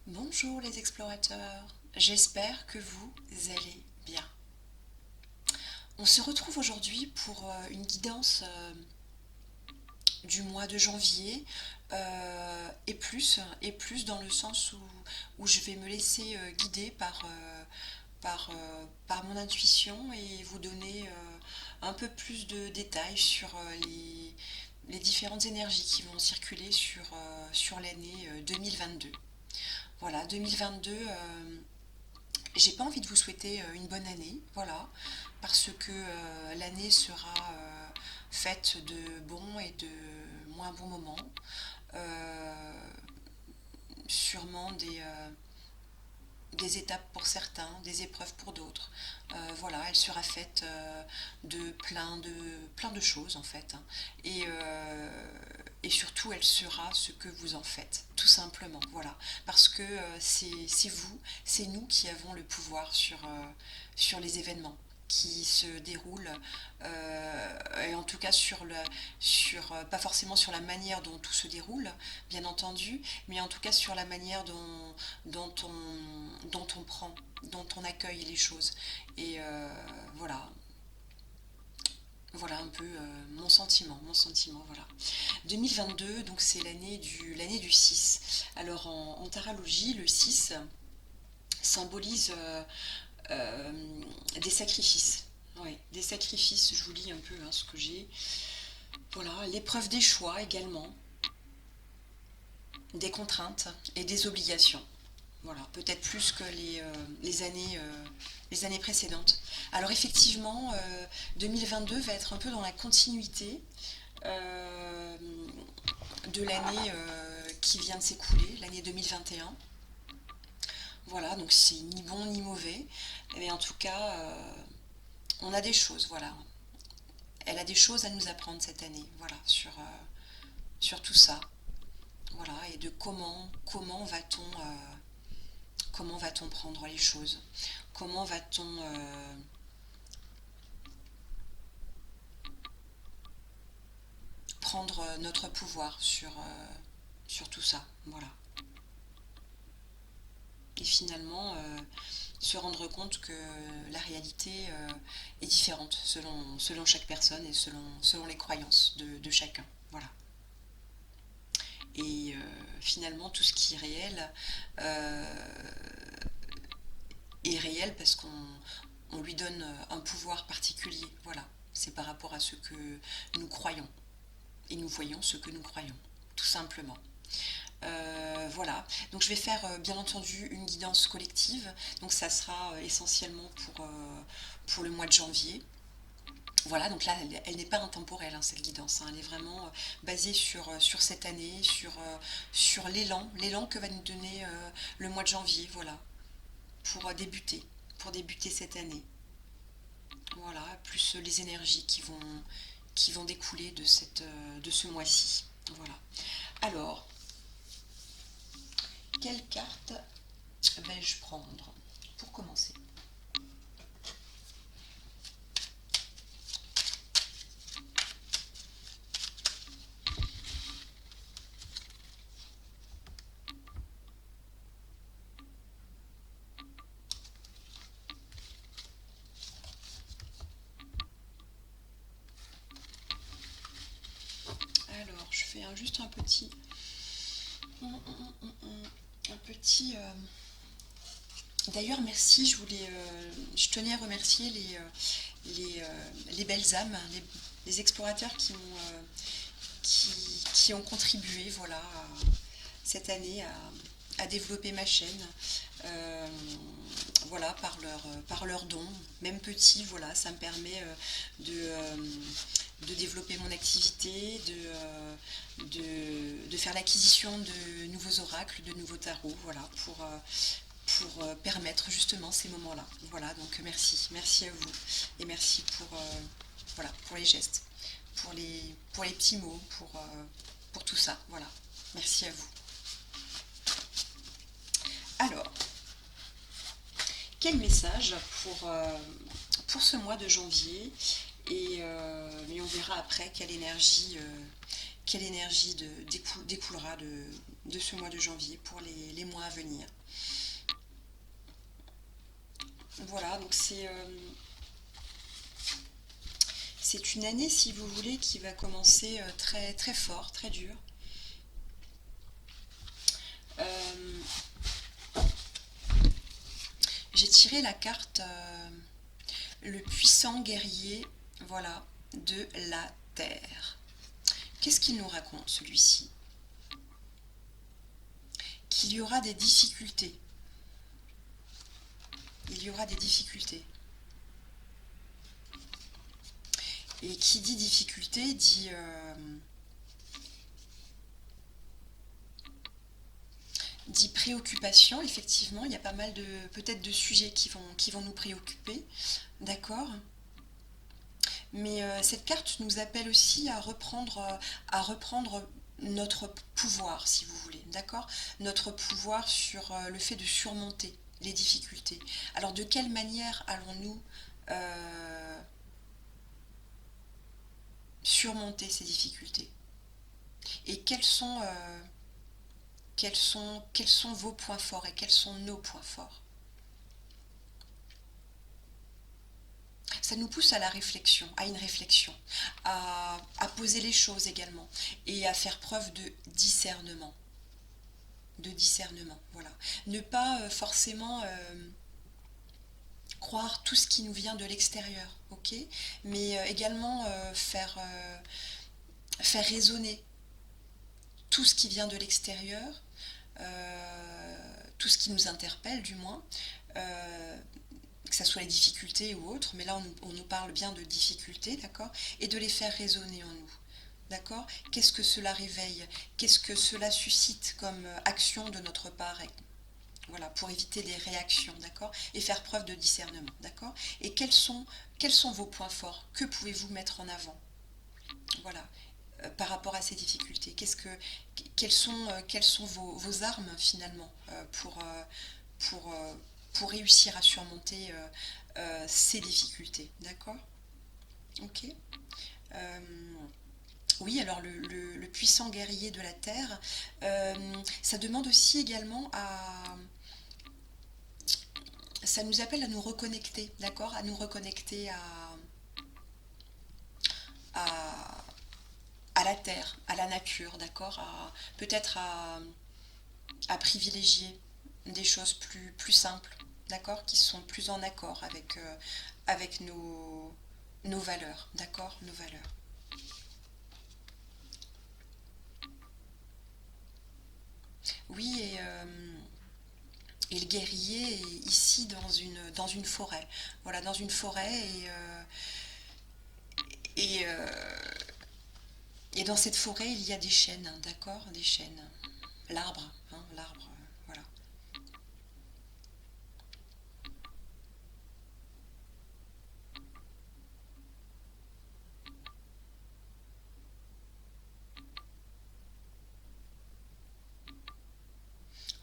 Bonjour les explorateurs, j'espère que vous allez bien. On se retrouve aujourd'hui pour une guidance du mois de janvier et plus dans le sens où je vais me laisser guider par mon intuition et vous donner un peu plus de détails sur les différentes énergies qui vont circuler sur l'année 2022. Voilà, 2022, j'ai pas envie de vous souhaiter une bonne année, voilà, parce que l'année sera faite de bons et de moins bons moments, euh, sûrement des étapes pour certains, des épreuves pour d'autres. Voilà, elle sera faite de plein de choses en fait, hein. Et surtout, elle sera ce que vous en faites, tout simplement. Voilà, parce que c'est vous, c'est nous qui avons le pouvoir sur les événements qui se déroulent, et en tout cas pas forcément sur la manière dont tout se déroule, bien entendu, mais en tout cas sur la manière dont on prend, dont on accueille les choses. Et voilà, voilà un peu mon sentiment, voilà. 2022, donc c'est l'année du 6. Alors en tarologie, le 6 symbolise des sacrifices. Ouais, des sacrifices, je vous lis un peu hein, ce que j'ai. Voilà, l'épreuve des choix également, des contraintes et des obligations. Voilà, peut-être plus que les années précédentes. Alors effectivement, 2022 va être un peu dans la continuité euh, de l'année qui vient de s'écouler, l'année 2021. Voilà, donc c'est ni bon ni mauvais, mais en tout cas, on a des choses, voilà. Elle a des choses à nous apprendre cette année, voilà, sur tout ça, voilà, et de comment va-t-on prendre les choses, comment va-t-on prendre notre pouvoir sur tout ça, voilà. Et finalement, se rendre compte que la réalité est différente selon chaque personne et selon les croyances de chacun, voilà. Et finalement, tout ce qui est réel parce qu'on lui donne un pouvoir particulier, voilà. C'est par rapport à ce que nous croyons. Et nous voyons ce que nous croyons, tout simplement. Voilà, donc je vais faire bien entendu une guidance collective, donc ça sera essentiellement pour le mois de janvier. Voilà, donc là, elle n'est pas intemporelle, hein, cette guidance, hein. Elle est vraiment basée sur cette année, sur l'élan que va nous donner le mois de janvier, voilà, pour débuter cette année. Voilà, plus les énergies qui vont découler de ce mois-ci. Voilà. Alors, quelle carte vais-je prendre pour commencer? Alors, je fais juste un petit. D'ailleurs, merci. Je tenais à remercier les belles âmes, les explorateurs qui ont contribué, voilà, cette année à développer ma chaîne. Euh, voilà, par leur don, même petit, voilà, ça me permet de développer mon activité, de faire l'acquisition de nouveaux oracles, de nouveaux tarots, voilà, pour permettre justement ces moments-là. Voilà, donc merci à vous et merci voilà, pour les gestes, pour les petits mots, pour tout ça, voilà. Merci à vous. Alors, quel message pour ce mois de janvier et on verra après quelle énergie découlera de ce mois de janvier pour les mois à venir. Voilà, donc c'est une année, si vous voulez, qui va commencer très, très fort, très dur. Euh, j'ai tiré la carte le puissant guerrier, voilà, de la Terre. Qu'est-ce qu'il nous raconte, celui-ci? Qu'il y aura des difficultés. Il y aura des difficultés. Et qui dit difficulté dit préoccupation. Effectivement, il y a pas mal de peut-être de sujets qui vont nous préoccuper, d'accord. Mais cette carte nous appelle aussi à reprendre notre pouvoir, si vous voulez, d'accord. Notre pouvoir sur le fait de surmonter les difficultés. Alors de quelle manière allons-nous euh, surmonter ces difficultés? Et quels sont vos points forts et quels sont nos points forts? Ça nous pousse à la réflexion, à une réflexion, à poser les choses également et à faire preuve de discernement. De discernement, voilà. Ne pas forcément croire tout ce qui nous vient de l'extérieur, ok? Mais également faire résonner tout ce qui vient de l'extérieur, tout ce qui nous interpelle du moins, euh, que ce soit les difficultés ou autres, mais là on nous parle bien de difficultés, d'accord, et de les faire résonner en nous. D'accord. Qu'est-ce que cela réveille? Qu'est-ce que cela suscite comme action de notre part? Voilà, pour éviter des réactions, d'accord, et faire preuve de discernement, d'accord. Et quels sont vos points forts? Que pouvez-vous mettre en avant? Voilà, par rapport à ces difficultés. Quelles sont vos armes finalement pour, pour réussir à surmonter ces difficultés, d'accord. Ok. Euh, oui, alors le puissant guerrier de la Terre, ça demande aussi également à... Ça nous appelle à nous reconnecter, d'accord. À nous reconnecter à, à la Terre, à la nature, d'accord. Peut-être à privilégier des choses plus simples, d'accord, qui sont plus en accord avec nos valeurs, d'accord, nos valeurs. Oui, et le guerrier est ici dans une forêt. Voilà, dans une forêt et, euh, et dans cette forêt il y a des chênes, hein, d'accord, des chênes. L'arbre, hein, l'arbre, voilà.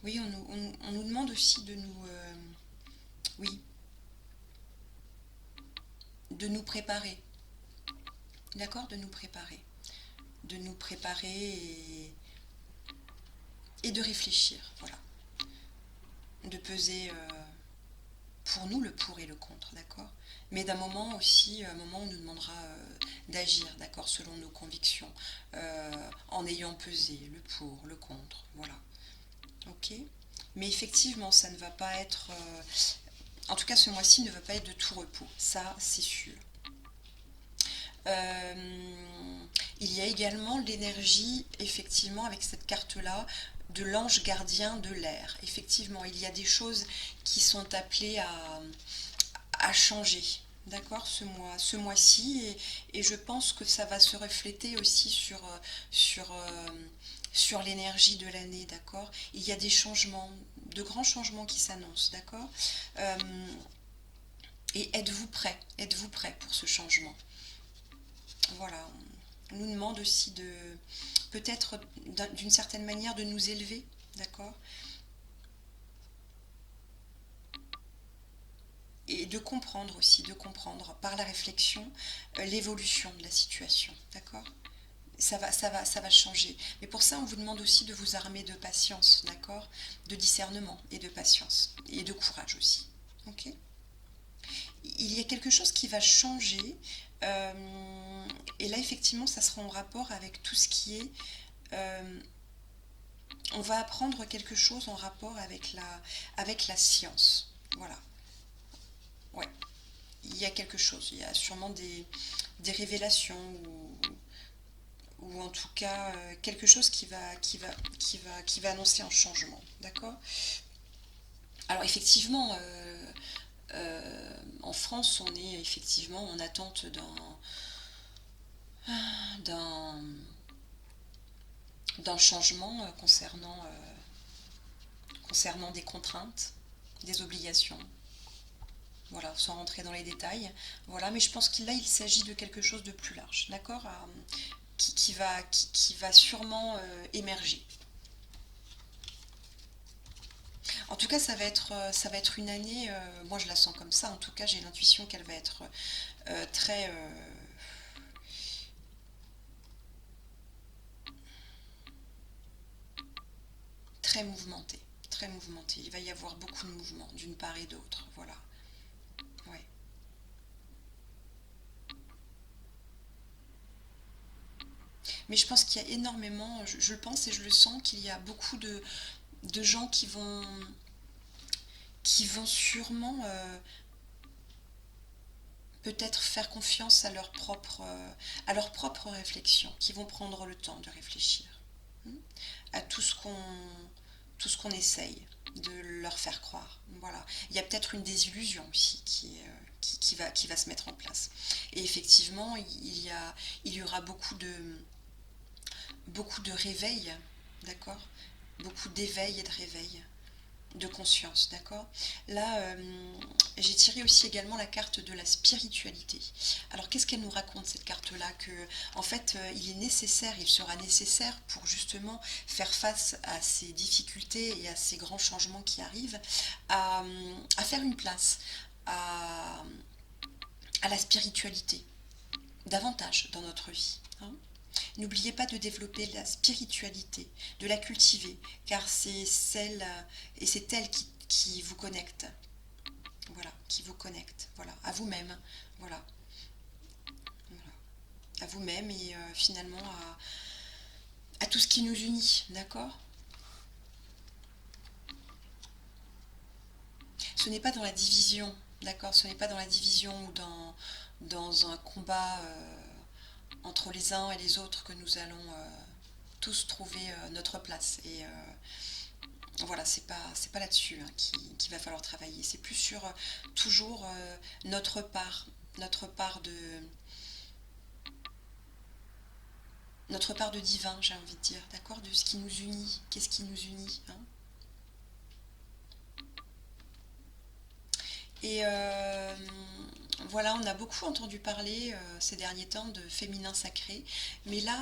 Oui, on nous demande aussi oui, de nous préparer, d'accord, de nous préparer et de réfléchir, voilà, de peser pour nous le pour et le contre, d'accord. Mais d'un moment aussi, un moment où on nous demandera d'agir, d'accord, selon nos convictions, en ayant pesé le pour, le contre, voilà, ok. Mais effectivement, ça ne va pas être, en tout cas ce mois-ci ne va pas être de tout repos, ça c'est sûr. Il y a également l'énergie, effectivement, avec cette carte-là, de l'ange gardien de l'air. Effectivement, il y a des choses qui sont appelées à changer. D'accord, ce mois-ci, et je pense que ça va se refléter aussi sur, euh, sur l'énergie de l'année, d'accord. Il y a des changements, de grands changements qui s'annoncent, d'accord. Euh, et êtes-vous prêt pour ce changement? Voilà, on nous demande aussi de, peut-être d'une certaine manière, de nous élever, d'accord, et de comprendre aussi, de comprendre par la réflexion l'évolution de la situation, d'accord. ça va changer. Mais pour ça, on vous demande aussi de vous armer de patience, d'accord? De discernement et de patience. Et de courage aussi. Ok? Il y a quelque chose qui va changer. Et là, effectivement, ça sera en rapport avec tout ce qui est... euh, on va apprendre quelque chose en rapport avec la science. Voilà. Ouais. Il y a quelque chose. Il y a sûrement des révélations ou en tout cas quelque chose qui va annoncer un changement. D'accord? Alors effectivement, en France, on est effectivement en attente d'un d'un changement concernant des contraintes, des obligations. Voilà, sans rentrer dans les détails. Voilà, mais je pense qu'il là, il s'agit de quelque chose de plus large, d'accord? Qui va sûrement émerger. En tout cas, ça va être une année, moi je la sens comme ça, en tout cas j'ai l'intuition qu'elle va être très, très mouvementée. Très mouvementée. Il va y avoir beaucoup de mouvements d'une part et d'autre. Voilà. Ouais. Mais je pense qu'il y a énormément, je le pense et je le sens, qu'il y a beaucoup de gens qui vont sûrement peut-être faire confiance à leur propre réflexion, qui vont prendre le temps de réfléchir à tout ce qu'on essaye de leur faire croire. Voilà. Il y a peut-être une désillusion aussi qui va se mettre en place. Et effectivement, il y aura beaucoup de réveil, d'accord? Beaucoup d'éveil et de réveil de conscience, d'accord? Là, j'ai tiré aussi également la carte de la spiritualité. Alors, qu'est-ce qu'elle nous raconte cette carte-là? Que, en fait, il sera nécessaire pour justement faire face à ces difficultés et à ces grands changements qui arrivent, à faire une place à, à la spiritualité davantage dans notre vie. Hein. N'oubliez pas de développer la spiritualité, de la cultiver, car c'est celle et c'est elle qui vous connecte. Voilà, qui vous connecte. Voilà, à vous-même. Voilà, voilà, à vous-même et finalement à tout ce qui nous unit. D'accord? Ce n'est pas dans la division. D'accord? Ce n'est pas dans la division ou dans un combat entre les uns et les autres que nous allons tous trouver notre place. Et voilà, c'est pas là-dessus hein, qu'il va falloir travailler. C'est plus sur toujours notre part de notre part de divin, j'ai envie de dire, d'accord, de ce qui nous unit. Qu'est-ce qui nous unit hein. Et voilà, on a beaucoup entendu parler ces derniers temps de féminin sacré, mais là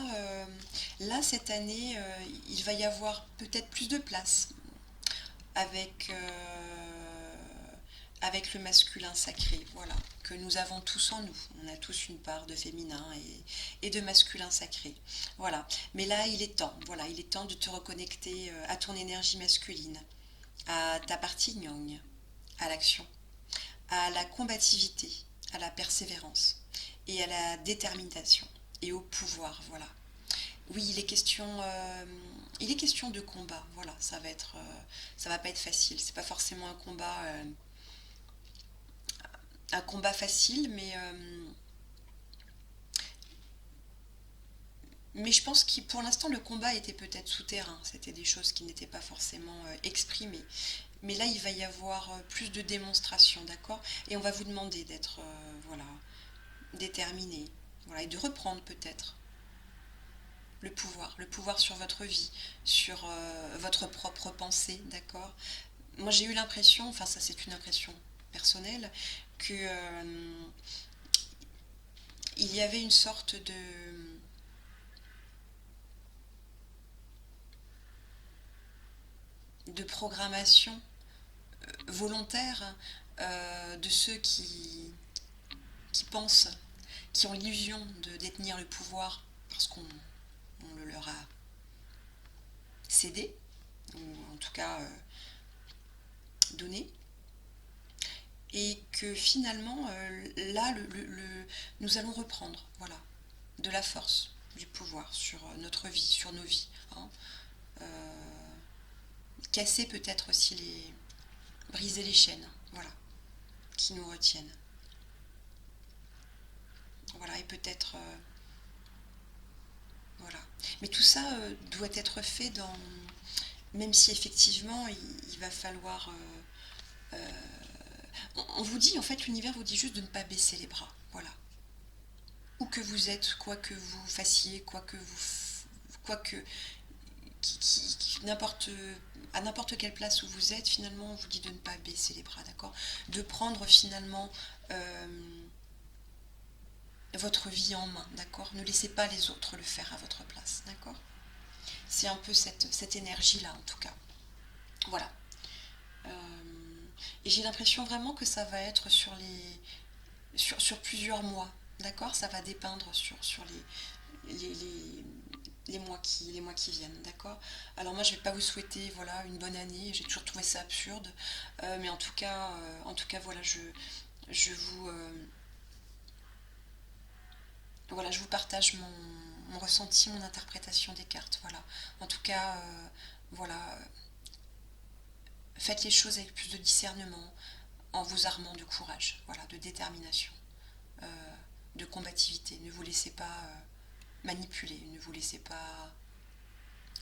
cette année, il va y avoir peut-être plus de place avec, avec le masculin sacré, voilà, que nous avons tous en nous. On a tous une part de féminin et de masculin sacré. Voilà. Mais là, il est temps, voilà, il est temps de te reconnecter à ton énergie masculine, à ta partie yang, à l'action, à la combativité, à la persévérance et à la détermination et au pouvoir, voilà. Oui, il est question de combat, voilà, ça va pas être facile, c'est pas forcément un combat facile, mais je pense que pour l'instant le combat était peut-être souterrain, c'était des choses qui n'étaient pas forcément exprimées. Mais là, il va y avoir plus de démonstrations, d'accord? Et on va vous demander d'être, voilà, déterminé, voilà, et de reprendre peut-être le pouvoir sur votre vie, sur votre propre pensée, d'accord? Moi, j'ai eu l'impression, enfin ça c'est une impression personnelle, que il y avait une sorte de programmation volontaire de ceux qui pensent, qui ont l'illusion de détenir le pouvoir parce qu'on on le leur a cédé, ou en tout cas donné, et que finalement, là, nous allons reprendre, voilà, de la force, du pouvoir sur notre vie, sur nos vies. Hein. Casser peut-être aussi briser les chaînes, voilà, qui nous retiennent. Voilà, et peut-être... voilà. Mais tout ça doit être fait même si effectivement il va falloir... on vous dit, en fait, l'univers vous dit juste de ne pas baisser les bras. Voilà. Où que vous êtes, quoi que vous fassiez, quoi que à n'importe quelle place où vous êtes, finalement, on vous dit de ne pas baisser les bras, d'accord? De prendre finalement votre vie en main, d'accord? Ne laissez pas les autres le faire à votre place, d'accord? C'est un peu cette énergie-là, en tout cas. Voilà. Et j'ai l'impression vraiment que ça va être sur plusieurs mois, d'accord? Ça va dépeindre sur les mois qui viennent, d'accord? Alors moi je vais pas vous souhaiter voilà une bonne année, j'ai toujours trouvé ça absurde, mais en tout cas voilà je vous voilà, je vous partage mon ressenti, mon interprétation des cartes, voilà. En tout cas voilà, faites les choses avec plus de discernement, en vous armant de courage, voilà, de détermination, de combativité. Ne vous laissez pas manipuler, ne vous laissez pas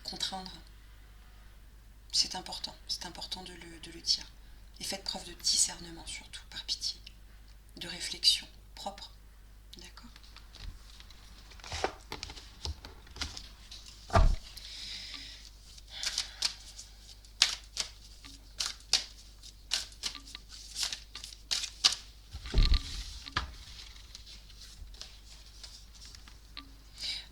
contraindre. C'est important de le dire. Et faites preuve de discernement surtout, par pitié, de réflexion propre, d'accord?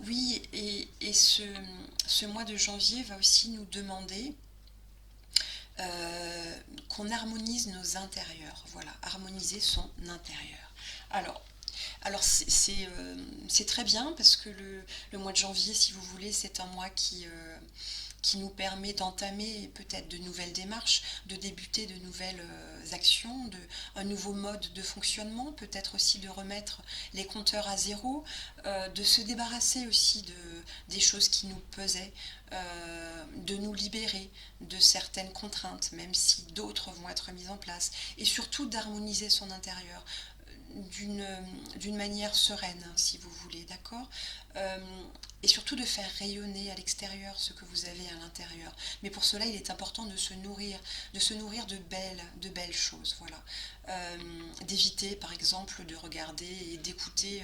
Oui, et ce mois de janvier va aussi nous demander qu'on harmonise nos intérieurs. Voilà, harmoniser son intérieur. Alors, alors c'est très bien parce que le mois de janvier, si vous voulez, c'est un mois qui nous permet d'entamer peut-être de nouvelles démarches, de débuter de nouvelles actions, un nouveau mode de fonctionnement, peut-être aussi de remettre les compteurs à zéro, de se débarrasser aussi des choses qui nous pesaient, de nous libérer de certaines contraintes, même si d'autres vont être mises en place, et surtout d'harmoniser son intérieur d'une manière sereine, si vous voulez, d'accord? Et surtout de faire rayonner à l'extérieur ce que vous avez à l'intérieur. Mais pour cela, il est important de se nourrir de belles choses, voilà. D'éviter, par exemple, de regarder et d'écouter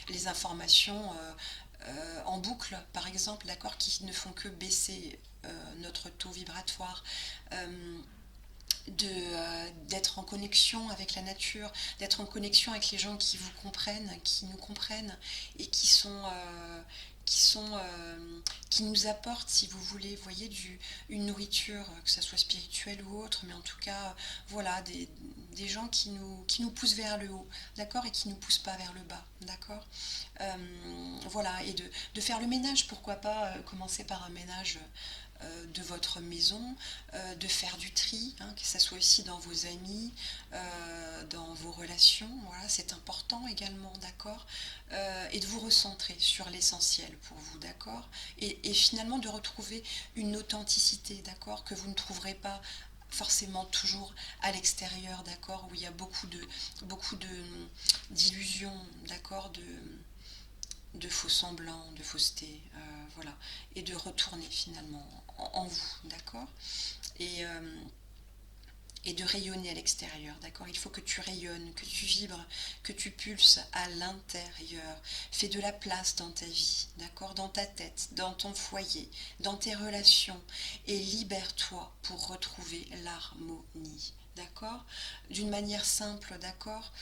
les informations en boucle, par exemple, d'accord, qui ne font que baisser notre taux vibratoire. D'être en connexion avec la nature, d'être en connexion avec les gens qui vous comprennent, qui nous comprennent et qui nous apportent, si vous voulez, voyez, une nourriture, que ça soit spirituelle ou autre, mais en tout cas, voilà, des gens qui nous poussent vers le haut, d'accord, et qui ne nous poussent pas vers le bas, d'accord. Voilà, et de faire le ménage, pourquoi pas commencer par un ménage de votre maison, de faire du tri, hein, que ça soit aussi dans vos amis, dans vos relations, voilà, c'est important également, d'accord, et de vous recentrer sur l'essentiel pour vous, d'accord, et finalement de retrouver une authenticité, d'accord, que vous ne trouverez pas forcément toujours à l'extérieur, d'accord, où il y a beaucoup d'illusions, d'accord, de faux semblants, de fausseté, voilà, et de retourner finalement en vous, d'accord, et de rayonner à l'extérieur, d'accord. Il faut que tu rayonnes, que tu vibres, que tu pulses à l'intérieur. Fais de la place dans ta vie, d'accord, dans ta tête, dans ton foyer, dans tes relations, et libère-toi pour retrouver l'harmonie, d'accord, d'une manière simple, d'accord.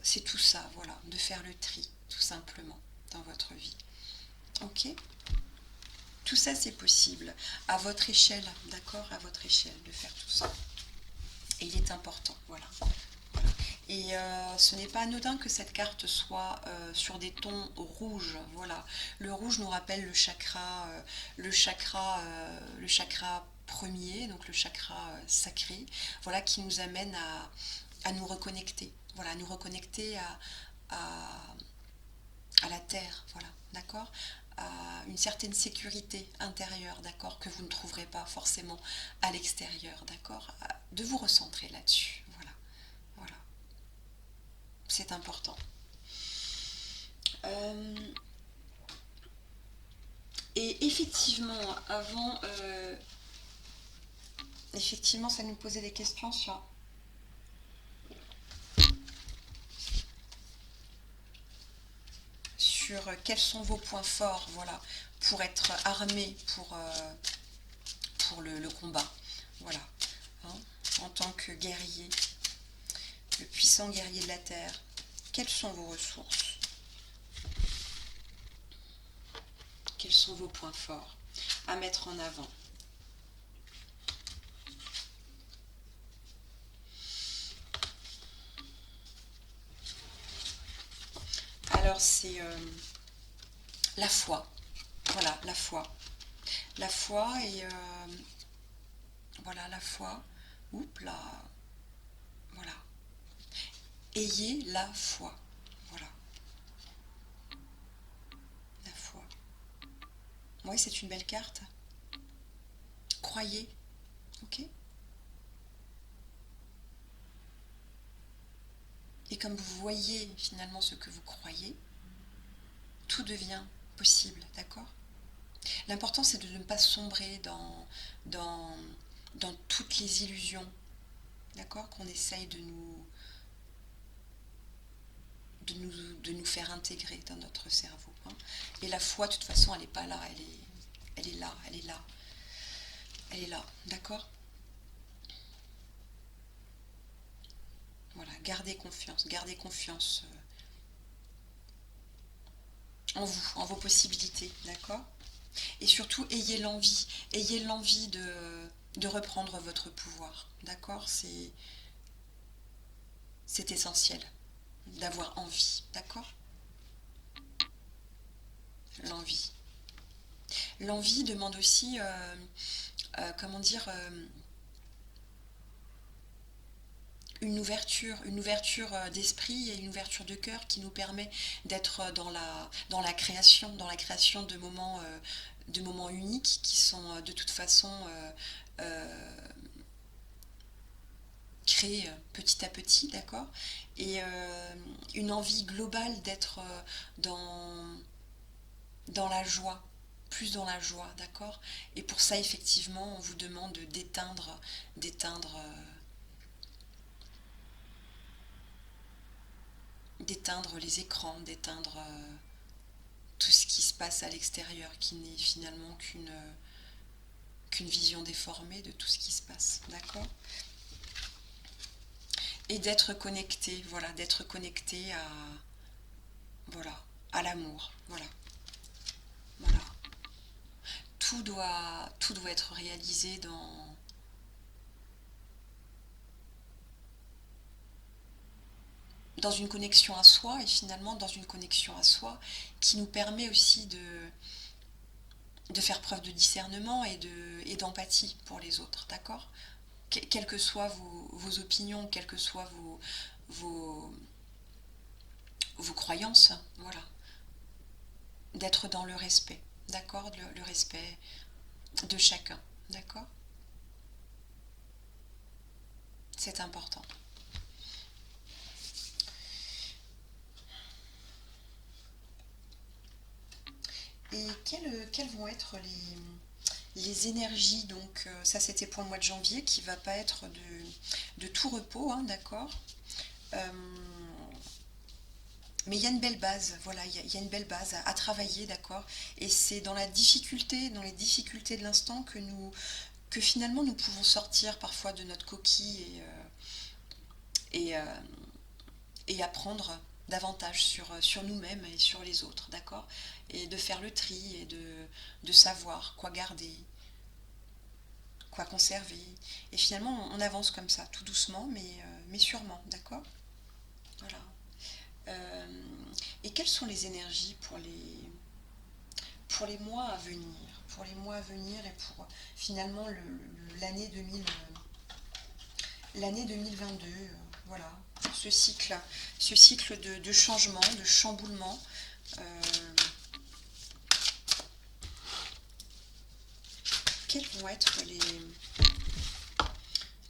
C'est tout ça, voilà, de faire le tri, tout simplement, dans votre vie. Ok? Tout ça, c'est possible, à votre échelle, d'accord, à votre échelle, de faire tout ça. Et il est important, voilà. Et ce n'est pas anodin que cette carte soit sur des tons rouges. Voilà. Le rouge nous rappelle le chakra premier, donc le chakra sacré, voilà, qui nous amène à nous reconnecter. Voilà, à nous reconnecter à, à la terre, voilà, d'accord, à une certaine sécurité intérieure, d'accord, que vous ne trouverez pas forcément à l'extérieur, d'accord, de vous recentrer là-dessus, voilà, voilà, c'est important. Euh, et effectivement, effectivement, ça nous posait des questions sur quels sont vos points forts, voilà, pour être armé pour le combat, voilà, hein, en tant que guerrier, le puissant guerrier de la terre. Quelles sont vos ressources? Quels sont vos points forts à mettre en avant? Alors c'est la foi, voilà, la foi. La foi et voilà, la foi. Oups là, voilà. Ayez la foi, voilà, la foi. Oui, c'est une belle carte. Croyez, ok. Et comme vous voyez finalement ce que vous croyez, tout devient possible, d'accord? L'important c'est de ne pas sombrer dans, dans toutes les illusions, d'accord, qu'on essaye de nous faire intégrer dans notre cerveau, hein. Et la foi, de toute façon, elle n'est pas là, elle est là, elle est là, elle est là, d'accord. Voilà, gardez confiance en vous, en vos possibilités, d'accord. Et surtout, ayez l'envie de reprendre votre pouvoir, d'accord. C'est essentiel d'avoir envie, d'accord. L'envie. L'envie demande aussi, comment dire, une ouverture d'esprit et une ouverture de cœur qui nous permet d'être dans la création de moments uniques qui sont de toute façon créés petit à petit, d'accord. Et une envie globale d'être dans la joie, plus dans la joie, d'accord. Et pour ça, effectivement, on vous demande d'éteindre les écrans, d'éteindre tout ce qui se passe à l'extérieur, qui n'est finalement qu'une vision déformée de tout ce qui se passe, d'accord. Et d'être connecté, voilà, d'être connecté voilà, à l'amour, voilà, voilà. Tout doit être réalisé dans une connexion à soi et finalement dans une connexion à soi qui nous permet aussi de faire preuve de discernement et d'empathie pour les autres, d'accord. Quelles que soient vos opinions, quelles que soient vos, vos croyances, voilà, d'être dans le respect, d'accord, le respect de chacun, d'accord, c'est important. Et quelles vont être les énergies, donc ça c'était pour le mois de janvier qui va pas être de tout repos, hein, d'accord. Euh, mais il y a une belle base, voilà, il y a une belle base à travailler, d'accord. Et c'est dans les difficultés de l'instant que finalement nous pouvons sortir parfois de notre coquille et, et apprendre davantage sur nous-mêmes et sur les autres, d'accord. Et de faire le tri et de savoir quoi garder, quoi conserver. Et finalement, on avance comme ça, tout doucement, mais sûrement, d'accord. Et quelles sont les énergies pour les mois à venir? Pour les mois à venir et pour finalement l'année 2000, l'année 2022, voilà, ce cycle de changement, de chamboulement. euh, Quelles vont être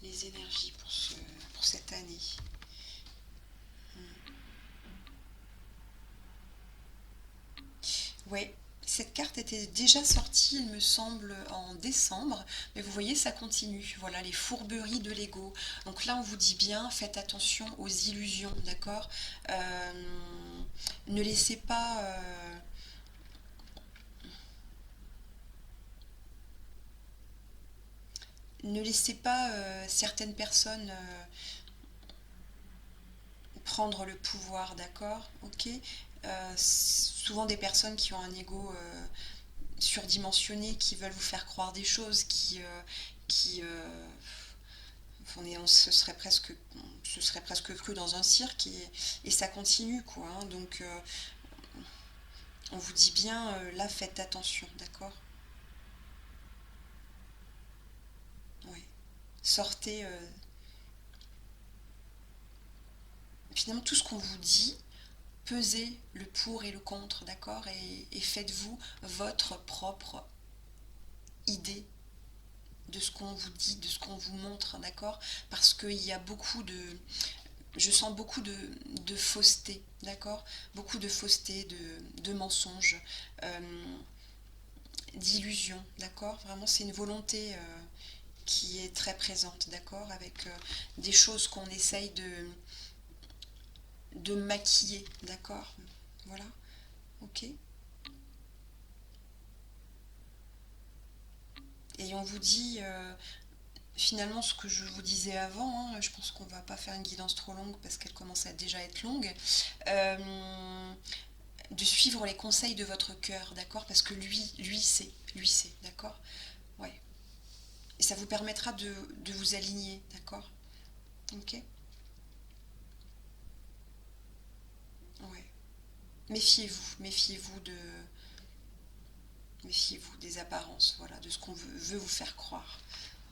les énergies pour cette année? Ouais, cette carte était déjà sortie, il me semble, en décembre, mais vous voyez, ça continue. Voilà, les fourberies de l'ego. Donc là, on vous dit bien, faites attention aux illusions, d'accord? Ne laissez pas... ne laissez pas certaines personnes prendre le pouvoir, d'accord? Ok. Souvent des personnes qui ont un ego surdimensionné, qui veulent vous faire croire des choses, qui se serait presque cru dans un cirque et ça continue quoi. Hein. Donc on vous dit bien là faites attention, d'accord? Oui. Sortez finalement tout ce qu'on vous dit, pesez le pour et le contre, d'accord? Et faites-vous votre propre idée de ce qu'on vous dit, de ce qu'on vous montre, d'accord? Parce qu'il y a beaucoup de... Je sens beaucoup de fausseté, d'accord? Beaucoup de fausseté, de mensonges, d'illusions, d'accord? Vraiment, c'est une volonté qui est très présente, d'accord? Avec des choses qu'on essaye de maquiller, d'accord? Voilà, ok? Et on vous dit finalement ce que je vous disais avant, hein, je pense qu'on va pas faire une guidance trop longue parce qu'elle commence à déjà être longue, de suivre les conseils de votre cœur, d'accord? Parce que lui sait, d'accord? Ouais. Et ça vous permettra de vous aligner, d'accord? Ok? Ouais. Méfiez-vous méfiez-vous des apparences, voilà, de ce qu'on veut vous faire croire.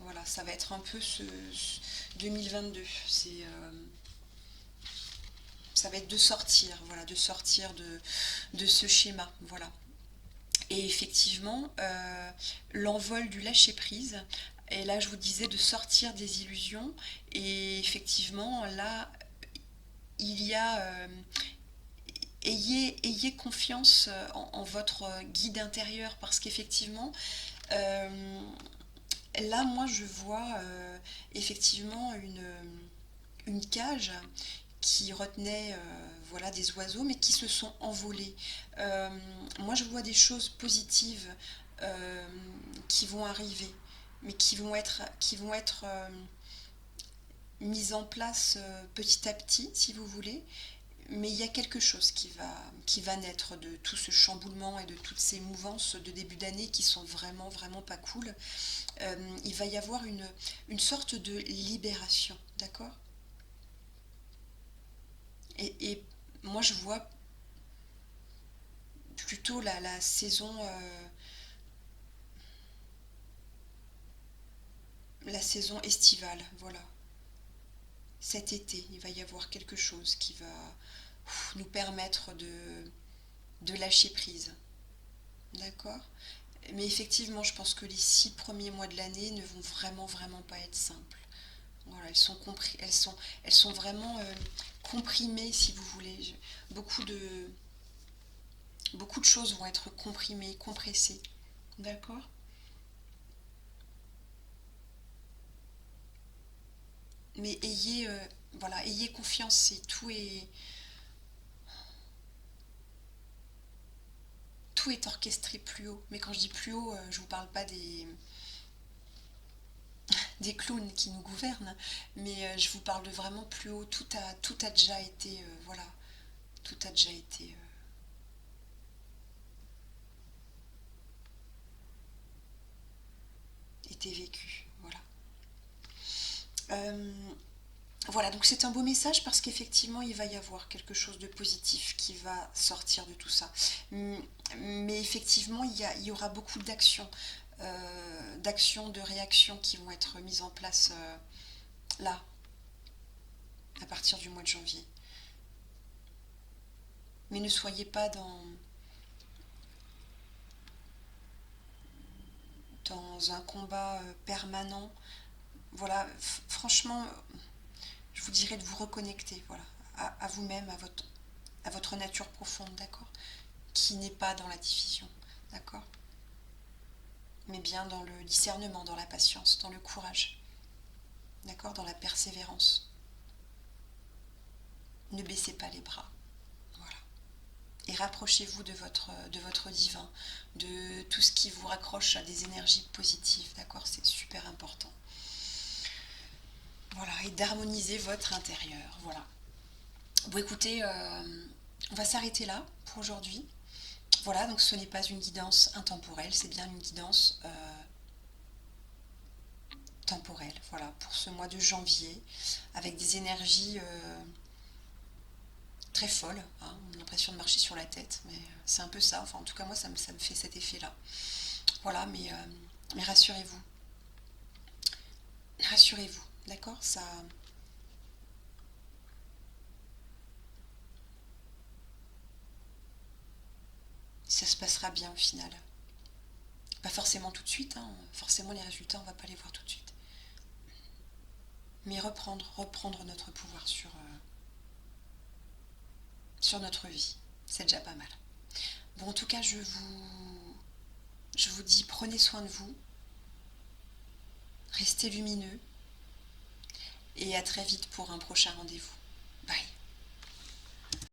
Voilà, ça va être un peu ce 2022. Ça va être de sortir, voilà, de sortir de ce schéma, voilà. Et effectivement, l'envol du lâcher prise. Et là, je vous disais de sortir des illusions. Et effectivement, là, il y a ayez confiance en votre guide intérieur parce qu'effectivement, euh, là, moi, je vois effectivement une cage qui retenait voilà, des oiseaux, mais qui se sont envolés. Euh, Moi, je vois des choses positives euh, qui vont arriver, mais qui vont être mises en place petit à petit, si vous voulez. Mais il y a quelque chose qui va naître de tout ce chamboulement et de toutes ces mouvances de début d'année qui sont vraiment, vraiment pas cool. Il va y avoir une sorte de libération, d'accord? Et moi, je vois plutôt la saison, la saison estivale, voilà. Cet été, il va y avoir quelque chose qui va nous permettre de lâcher prise, d'accord? Mais effectivement, je pense que les 6 premiers mois de l'année ne vont vraiment, vraiment pas être simples. Voilà, elles sont vraiment comprimées, si vous voulez. Beaucoup de, beaucoup de choses vont être comprimées, compressées, d'accord? Mais voilà, ayez confiance, tout est orchestré plus haut. Mais quand je dis plus haut, je vous parle pas des clowns qui nous gouvernent, mais je vous parle de vraiment plus haut. Tout a déjà été, voilà, tout a déjà été vécu, voilà. Euh, Voilà, donc c'est un beau message parce qu'effectivement, il va y avoir quelque chose de positif qui va sortir de tout ça. Mais effectivement, il y aura beaucoup d'actions, de réactions qui vont être mises en place là, à partir du mois de janvier. Mais ne soyez pas dans un combat permanent. Voilà, franchement, je vous dirais de vous reconnecter, voilà, à vous-même, à votre nature profonde, d'accord, qui n'est pas dans la division, d'accord, mais bien dans le discernement, dans la patience, dans le courage, d'accord, dans la persévérance. Ne baissez pas les bras, voilà. Et rapprochez-vous de votre divin, de tout ce qui vous raccroche à des énergies positives, d'accord, c'est super important. Voilà, et d'harmoniser votre intérieur, voilà. Bon, écoutez, on va s'arrêter là pour aujourd'hui. Voilà, donc ce n'est pas une guidance intemporelle, c'est bien une guidance temporelle, voilà, pour ce mois de janvier, avec des énergies très folles, hein. On a l'impression de marcher sur la tête, mais c'est un peu ça, enfin en tout cas moi ça me fait cet effet-là. Voilà, mais rassurez-vous, rassurez-vous, d'accord, ça se passera bien au final. Pas forcément tout de suite, hein. Forcément les résultats on va pas les voir tout de suite. Mais reprendre notre pouvoir sur notre vie, c'est déjà pas mal. Bon, en tout cas, je vous dis, prenez soin de vous, restez lumineux et à très vite pour un prochain rendez-vous.